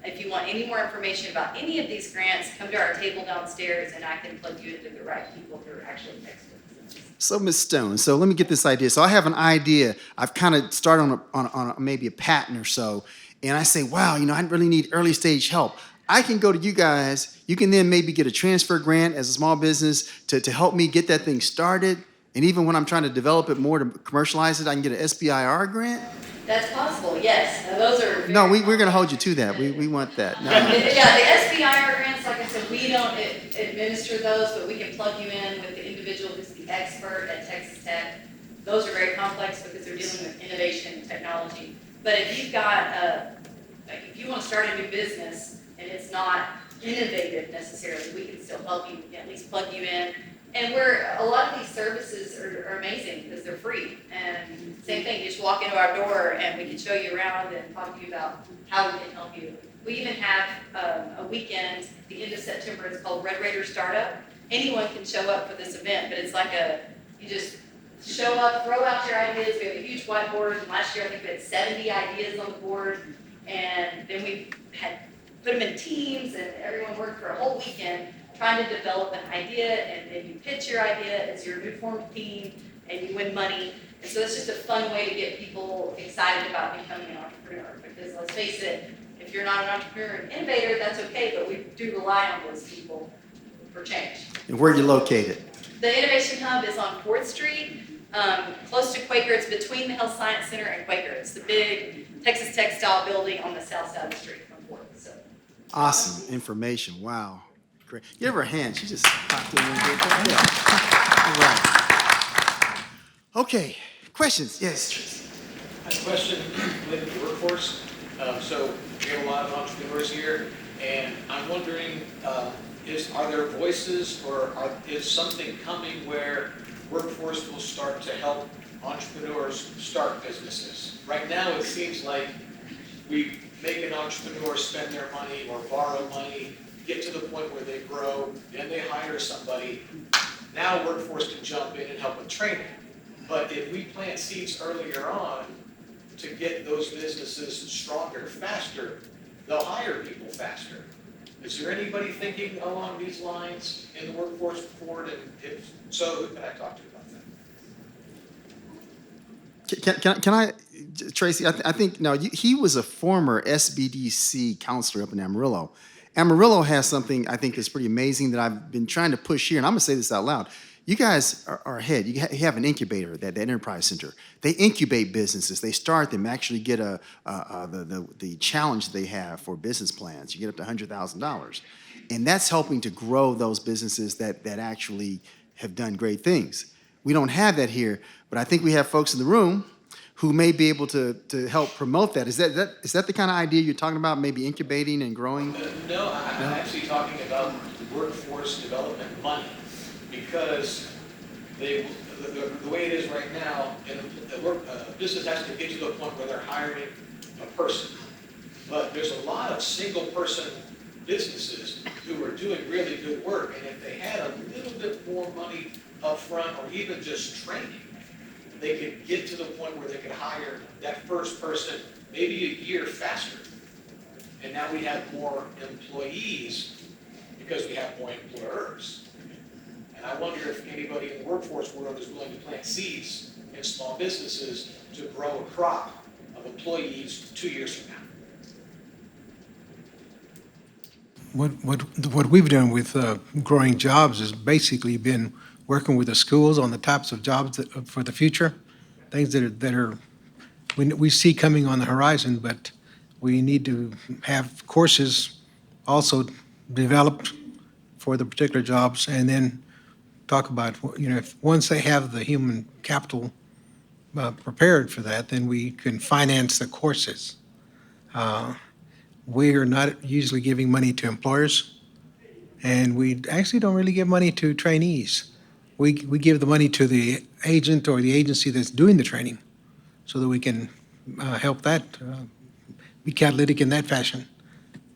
If you want any more information about any of these grants, come to our table downstairs and I can plug you into the right people who are actually experts.
So, Ms. Stone, so let me get this idea. So I have an idea. I've kind of started on maybe a patent or so, and I say, wow, I really need early stage help. I can go to you guys. You can then maybe get a transfer grant as a small business to help me get that thing started. And even when I'm trying to develop it more to commercialize it, I can get an SBIR grant.
That's possible, yes. Those are
No, we're going to hold you to that. We want that. No.
Yeah, the SBIR grants, like I said, we don't administer those, but we can plug you in with the individual who's the expert at Texas Tech. Those are very complex because they're dealing with innovation and technology. But if you've got, if you want to start a new business and it's not innovative necessarily, we can still help you. We can at least plug you in. And a lot of these services are amazing because they're free. And same thing, you just walk into our door and we can show you around and talk to you about how we can help you. We even have a weekend, at the end of September, it's called Red Raider Startup. Anyone can show up for this event, but it's like you just show up, throw out your ideas. We have a huge whiteboard. And last year, I think we had 70 ideas on the board. And then we had put them in teams and everyone worked for a whole weekend trying to develop an idea, and then you pitch your idea as your new formed team, and you win money. And so it's just a fun way to get people excited about becoming an entrepreneur. Because let's face it, if you're not an entrepreneur and innovator, that's okay, but we do rely on those people for change.
And where are you located?
The Innovation Hub is on 4th Street, close to Quaker. It's between the Health Science Center and Quaker. It's the big Texas Textile building on the south side of the street from 4th. So.
Awesome information. Wow. Great. Give her a hand. She just popped in and did that. All right. Okay. Questions? Yes.
I have a question related to the workforce. So we have a lot of entrepreneurs here, and I'm wondering, are there voices or is something coming where workforce will start to help entrepreneurs start businesses? Right now, it seems like we make an entrepreneur spend their money or borrow money, get to the point where they grow, then they hire somebody. Now workforce can jump in and help with training. But if we plant seeds earlier on to get those businesses stronger, faster, they'll hire people faster. Is there anybody thinking along these lines in the workforce board? And if so, who can I talk to about that?
Can I, Tracy, I think, no, he was a former SBDC counselor up in Amarillo. Amarillo has something I think is pretty amazing that I've been trying to push here, and I'm going to say this out loud. You guys are ahead. You have an incubator, that Enterprise Center. They incubate businesses. They start them, actually get the challenge they have for business plans. You get up to $100,000. And that's helping to grow those businesses that actually have done great things. We don't have that here, but I think we have folks in the room who may be able to help promote that. Is that the kind of idea you're talking about, maybe incubating and growing?
No, I'm actually talking about workforce development money, because the way it is right now, business has to get to the point where they're hiring a person. But there's a lot of single-person businesses who are doing really good work, and if they had a little bit more money up front, or even just training, they could get to the point where they could hire that first person maybe a year faster. And now we have more employees because we have more employers. And I wonder if anybody in the workforce world is willing to plant seeds in small businesses to grow a crop of employees 2 years from now.
What we've done with growing jobs has basically been working with the schools on the types of jobs for the future, things that are we see coming on the horizon, but we need to have courses also developed for the particular jobs, and then talk about, if once they have the human capital prepared for that, then we can finance the courses. We are not usually giving money to employers, and we actually don't really give money to trainees. We give the money to the agent or the agency that's doing the training so that we can help that be catalytic in that fashion.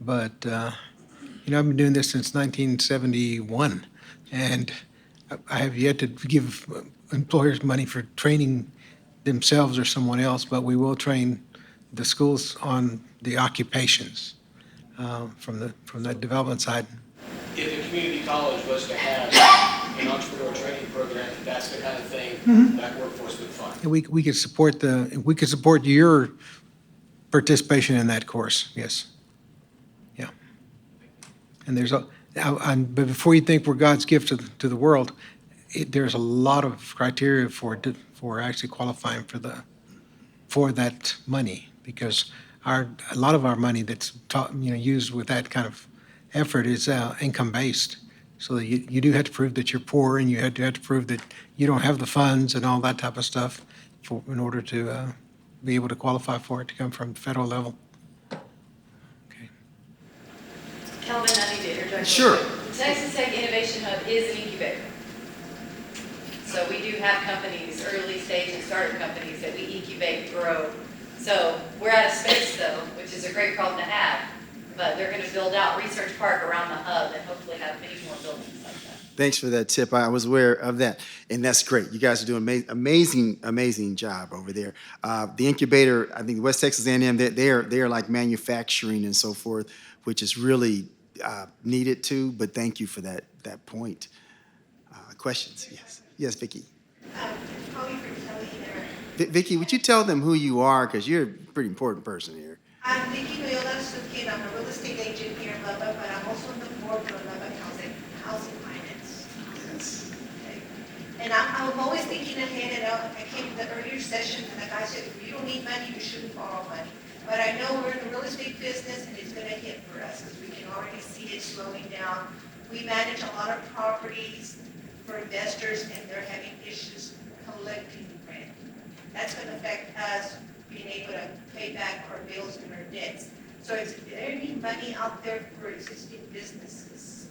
But, I've been doing this since 1971, and I have yet to give employers money for training themselves or someone else, but we will train the schools on the occupations from the development side.
If a community college was to have an entrepreneur training program, that's the kind of thing that workforce would fund.
And we could support your participation in that course, yes. Yeah. And but before you think we're God's gift to the world, there's a lot of criteria for actually qualifying for that money, because a lot of our money that's used with that kind of effort is income-based. So that you do have to prove that you're poor, and you have to prove that you don't have the funds and all that type of stuff in order to be able to qualify for it to come from the federal level. Okay.
Kelvin, I need to interject.
Sure.
The Texas Tech Innovation Hub is an incubator. So we do have companies, early stage and startup companies that we incubate, grow. So we're at a space though, which is a great problem to have, but they're going to build out Research Park around the hub and hopefully have many more buildings like that.
Thanks for that tip. I was aware of that, and that's great. You guys are doing amazing job over there. The incubator, I think West Texas A&M, they are like manufacturing and so forth, which is really needed too. But thank you for that point. Questions? Yes, Vicki.
Probably for Kelly there.
Vicki, would you tell them who you are, because you're a pretty important person here.
I'm Vicki Loyola Sukin. I'm a real estate agent here in Lubbock, but I'm also on the board for Lubbock Housing Finance.
Yes.
Okay. And I'm always thinking ahead, and I came to the earlier session, and the guy said, if you don't need money, you shouldn't borrow money. But I know we're in the real estate business, and it's going to hit for us, because we can already see it slowing down. We manage a lot of properties for investors, and they're having issues collecting rent. That's going to affect us being able to pay back our bills and our debts. So is there any money out there for existing businesses?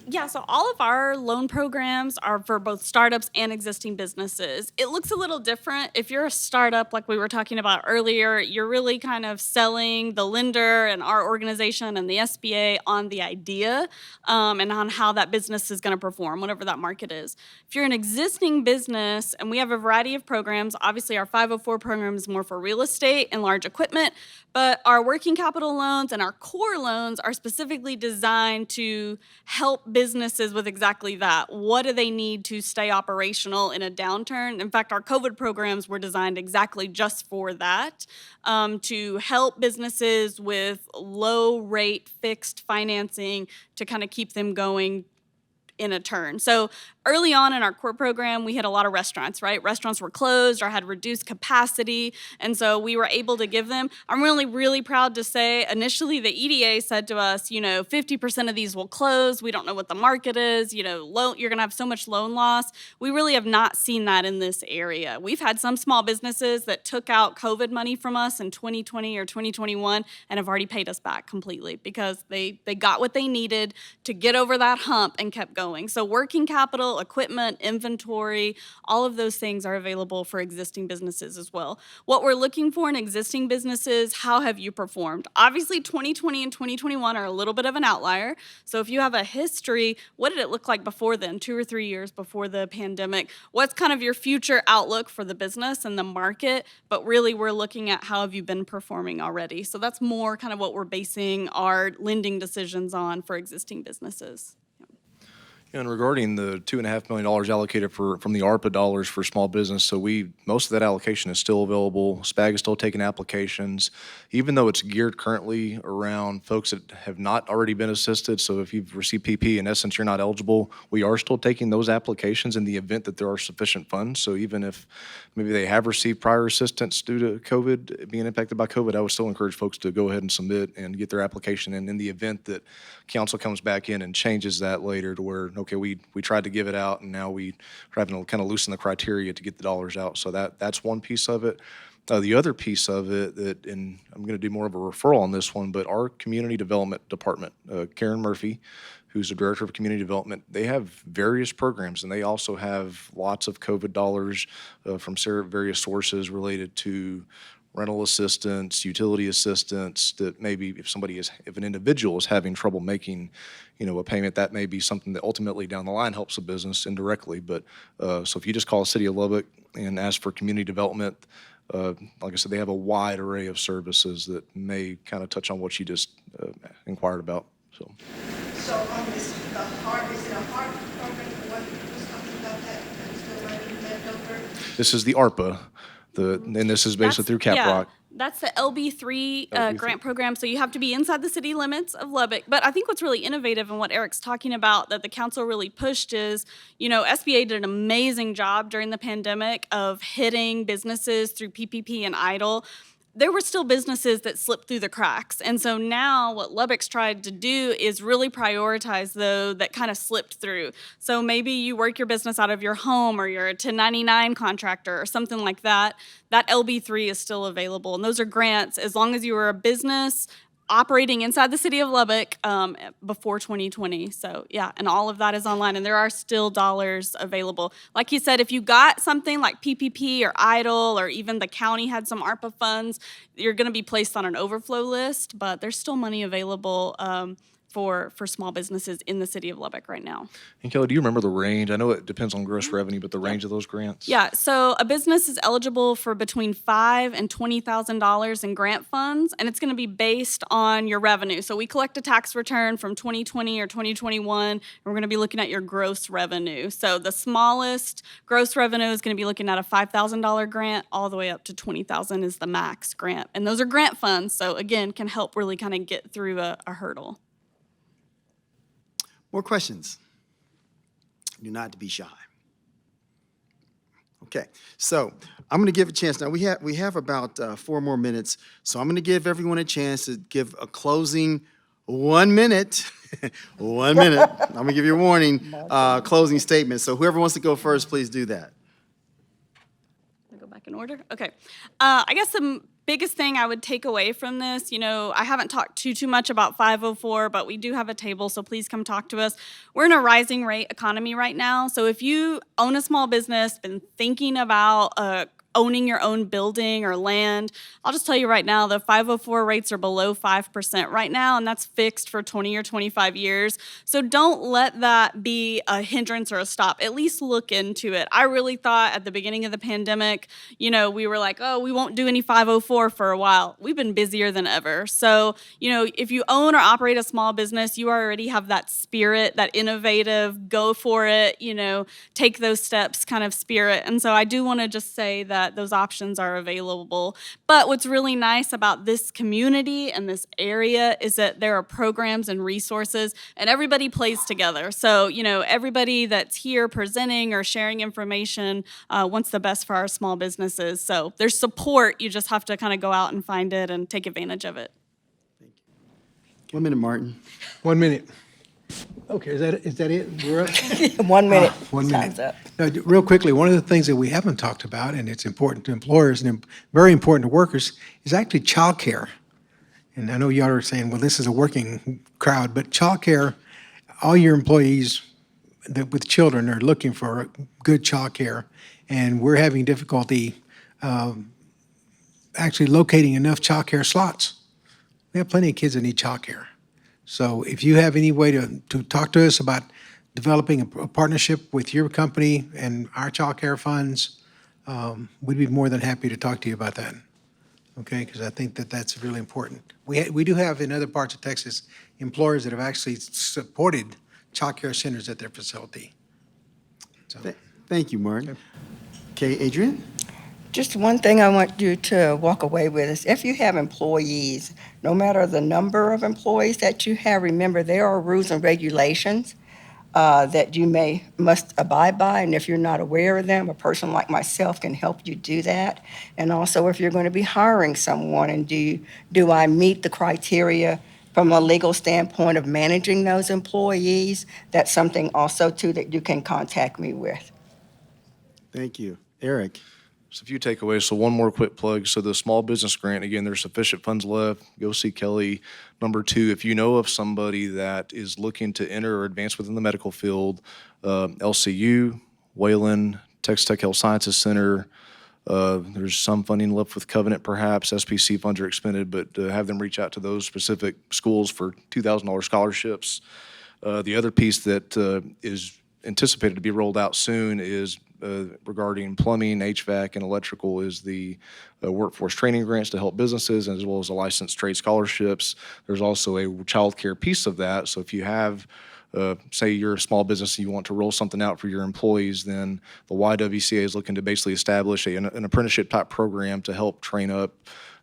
Yeah, so all of our loan programs are for both startups and existing businesses. It looks a little different. If you're a startup, like we were talking about earlier, you're really kind of selling the lender and our organization and the SBA on the idea and on how that business is going to perform, whatever that market is. If you're an existing business, and we have a variety of programs, obviously our 504 program is more for real estate and large equipment, but our working capital loans and our core loans are specifically designed to help businesses with exactly that. What do they need to stay operational in a downturn? In fact, our COVID programs were designed exactly just for that, to help businesses with low rate fixed financing to kind of keep them going in a turn. So early on in our core program, we had a lot of restaurants, right? Restaurants were closed or had reduced capacity, and so we were able to give them. I'm really proud to say, initially the EDA said to us, 50% of these will close. We don't know what the market is. You're going to have so much loan loss. We really have not seen that in this area. We've had some small businesses that took out COVID money from us in 2020 or 2021 and have already paid us back completely because they got what they needed to get over that hump and kept going. So working capital, equipment, inventory, all of those things are available for existing businesses as well. What we're looking for in existing businesses, how have you performed? Obviously, 2020 and 2021 are a little bit of an outlier. So if you have a history, what did it look like before then, 2 or 3 years before the pandemic? What's kind of your future outlook for the business and the market? But really, we're looking at how have you been performing already. So that's more kind of what we're basing our lending decisions on for existing businesses.
And regarding the $2.5 million allocated from the ARPA dollars for small business, so most of that allocation is still available. SPAG is still taking applications, even though it's geared currently around folks that have not already been assisted. So if you've received PP, in essence, you're not eligible. We are still taking those applications in the event that there are sufficient funds. So even if maybe they have received prior assistance due to COVID, being impacted by COVID, I would still encourage folks to go ahead and submit and get their application in the event that council comes back in and changes that later to where, okay, we tried to give it out and now we're having to kind of loosen the criteria to get the dollars out. So that's one piece of it. The other piece of it and I'm going to do more of a referral on this one, but our community development department, Karen Murphy, who's the director of community development, they have various programs and they also have lots of COVID dollars from various sources related to rental assistance, utility assistance, that maybe if an individual is having trouble making, a payment, that may be something that ultimately down the line helps a business indirectly. But, so if you just call the City of Lubbock and ask for community development, like I said, they have a wide array of services that may kind of touch on what you just inquired about, so.
So on this, the HARP, is it a HARP program, what was talking about that still running left over?
This is the ARPA, and this is basically through CapRock.
That's the Lb3
Lb3.
grant program. So you have to be inside the city limits of Lubbock. But I think what's really innovative and what Eric's talking about that the council really pushed is, SBA did an amazing job during the pandemic of hitting businesses through PPP and EIDL. There were still businesses that slipped through the cracks. And so now what Lubbock's tried to do is really prioritize those that kind of slipped through. So maybe you work your business out of your home or you're a 1099 contractor or something like that. That Lb3 is still available. And those are grants as long as you were a business operating inside the city of Lubbock before 2020. So yeah, and all of that is online, and there are still dollars available. Like you said, if you got something like PPP or EIDL, or even the county had some ARPA funds, you're going to be placed on an overflow list, but there's still money available for small businesses in the city of Lubbock right now.
And Kelly, do you remember the range? I know it depends on gross revenue, but the range of those grants?
Yeah, so a business is eligible for between $5,000 and $20,000 in grant funds, and it's going to be based on your revenue. So we collect a tax return from 2020 or 2021, and we're going to be looking at your gross revenue. So the smallest gross revenue is going to be looking at a $5,000 grant, all the way up to $20,000 is the max grant. And those are grant funds, so again, can help really kind of get through a hurdle.
More questions? Do not to be shy. Okay, so I'm going to give a chance. Now, we have about 4 more minutes, so I'm going to give everyone a chance to give a closing 1 minute. 1 minute. I'm going to give you a warning, closing statement. So whoever wants to go first, please do that.
Go back in order? Okay. I guess the biggest thing I would take away from this, I haven't talked too much about 504, but we do have a table, so please come talk to us. We're in a rising rate economy right now, so if you own a small business, been thinking about owning your own building or land, I'll just tell you right now, the 504 rates are below 5% right now, and that's fixed for 20 or 25 years. So don't let that be a hindrance or a stop. At least look into it. I really thought at the beginning of the pandemic, we were like, oh, we won't do any 504 for a while. We've been busier than ever. So, if you own or operate a small business, you already have that spirit, that innovative, go for it, take those steps kind of spirit. And so I do want to just say that those options are available. But what's really nice about this community and this area is that there are programs and resources, and everybody plays together. So, everybody that's here presenting or sharing information wants the best for our small businesses. So there's support. You just have to kind of go out and find it and take advantage of it.
1 minute, Martin.
1 minute. Okay, is that it? We're up?
1 minute.
1 minute.
Time's up.
Now, real quickly, one of the things that we haven't talked about, and it's important to employers and very important to workers, is actually childcare. And I know y'all are saying, well, this is a working crowd, but childcare, all your employees with children are looking for good childcare, and we're having difficulty actually locating enough childcare slots. We have plenty of kids that need childcare. So if you have any way to talk to us about developing a partnership with your company and our child care funds, we'd be more than happy to talk to you about that, okay? Because I think that that's really important. We do have in other parts of Texas employers that have actually supported child care centers at their facility. So,
Thank you, Martin. Okay, Adrian?
Just one thing I want you to walk away with is if you have employees, no matter the number of employees that you have, remember there are rules and regulations that you must abide by. And if you're not aware of them, a person like myself can help you do that. And also if you're going to be hiring someone, and do I meet the criteria from a legal standpoint of managing those employees? That's something also too that you can contact me with.
Thank you. Eric?
So a few takeaways. So one more quick plug. So the small business grant, again, there's sufficient funds left. Go see Kelly. Number 2, if you know of somebody that is looking to enter or advance within the medical field, LCU, Wayland, Texas Tech Health Sciences Center, There's some funding left with Covenant perhaps. SPC funds are expended, but have them reach out to those specific schools for $2,000 scholarships. The other piece that is anticipated to be rolled out soon is regarding plumbing, HVAC, and electrical is the workforce training grants to help businesses, as well as the licensed trade scholarships. There's also a child care piece of that. So if you have, say you're a small business and you want to roll something out for your employees, then the YWCA is looking to basically establish an apprenticeship type program to help train up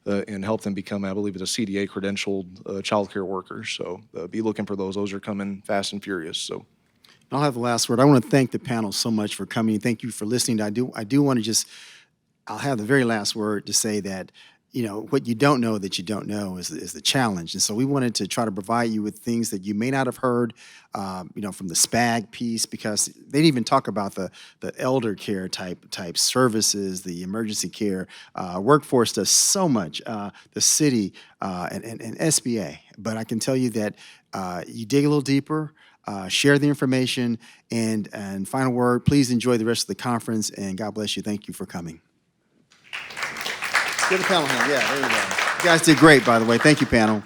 and help them become, I believe it's a CDA credentialed child care workers. So be looking for those. Those are coming fast and furious. So.
I'll have the last word. I want to thank the panel so much for coming. Thank you for listening. I do want to just, I'll have the very last word to say that, what you don't know that you don't know is the challenge. And so we wanted to try to provide you with things that you may not have heard, from the SPAG piece, because they didn't even talk about the elder care type services, the emergency care. Workforce does so much, the city and SBA. But I can tell you that you dig a little deeper, share the information, and final word, please enjoy the rest of the conference, and God bless you. Thank you for coming. Give the panel a hand. Yeah, there you go. You guys did great, by the way. Thank you, panel.